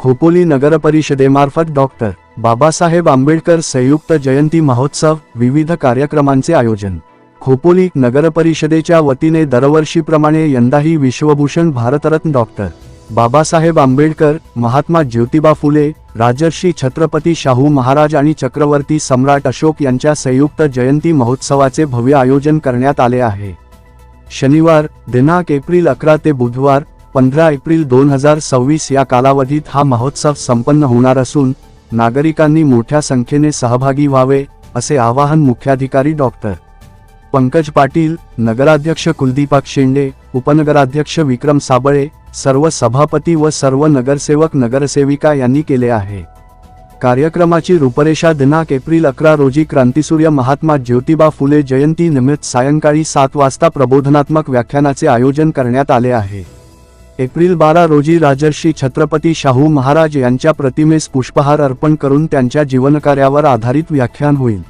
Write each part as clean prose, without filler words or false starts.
Khopoli नगरपरिषदेमार्फत doctor Babasaheb Ambedkar संयुक्त जयंती महोत्सव विविध कार्यक्रमांचे आयोजन। खोपोली नगरपरिषदेच्या वतीने दरवर्षीप्रमाणे यंदाही विश्वभूषण भारतरत्न डॉक्टर बाबासाहेब आंबेडकर, महात्मा ज्योतिबा फुले, राजर्षी छत्रपती शाहू महाराज आणि चक्रवर्ती सम्राट अशोक यांच्या संयुक्त जयंती महोत्सवाचे भव्य आयोजन करण्यात आले आहे। शनिवार दिनांक एप्रिल 11 ते बुधवार 15 एप्रिल 2026 या कालावधीत हा महोत्सव संपन्न होणार असून नागरिकांनी मोठ्या संख्येने सहभागी व्हावे असे आवाहन मुख्याधिकारी डॉक्टर पंकज पाटील, नगराध्यक्ष कुलदीपक शेंडे, उपनगराध्यक्ष विक्रम साबळे, सर्व सभापती व सर्व नगरसेवक नगरसेविका यांनी केले आहे। कार्यक्रमाची रूपरेषा दिनांक एप्रिल 11 रोजी क्रांतिसूर्य महात्मा ज्योतिबा फुले जयंती निमित्त सायंकाळी 7 वाजता प्रबोधनात्मक व्याख्यानाचे आयोजन करण्यात आले आहे। एप्रिल 12 रोजी राजर्षी छत्रपती शाहू महाराज यांच्या प्रतिमेस पुष्पहार अर्पण करून त्यांच्या जीवनकार्यावर आधारित व्याख्यान होईल।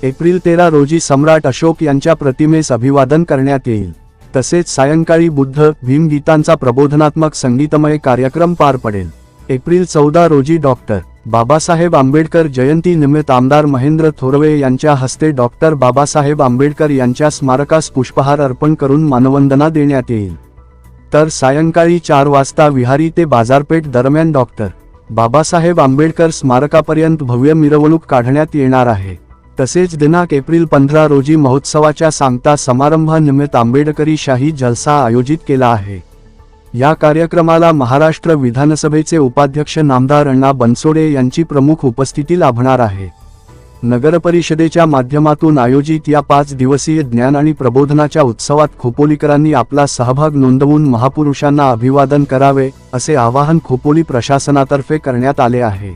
एप्रिल 13 रोजी सम्राट अशोक यांच्या प्रतिमेस अभिवादन करण्यात येईल। तसेच सायंकाळी बुद्ध भीम गीतांचा प्रबोधनात्मक संगीतमय कार्यक्रम पार पडेल। एप्रिल 14 रोजी डॉक्टर बाबासाहेब आंबेडकर जयंती निमित्त आमदार महेंद्र थोरवे यांच्या हस्ते डॉक्टर बाबासाहेब आंबेडकर यांच्या स्मारकास पुष्पहार अर्पण करून मानवंदना देण्यात येईल। तर सायंकाळी 4 वाजता विहारी ते बाजारपेठ दरम्यान डॉक्टर बाबासाहेब आंबेडकर स्मारकापर्यंत भव्य मिरवणूक काढण्यात येणार आहे। तसेच दिनांक एप्रिल 15 रोजी महोत्सवाच्या सांगता समारंभानिमित्त आंबेडकरी शाही जलसा आयोजित केला आहे। या कार्यक्रमाला महाराष्ट्र विधानसभेचे उपाध्यक्ष नामदार अण्णा बनसोडे यांची प्रमुख उपस्थिती लाभणार आहे। नगरपरिषदेच्या माध्यमातून आयोजित या 5 दिवसीय ज्ञान आणि प्रबोधनाच्या उत्सवात खोपोलीकरांनी आपला सहभाग नोंदवून महापुरुषांना अभिवादन करावे असे आवाहन खोपोली प्रशासनातर्फे करण्यात आले आहे।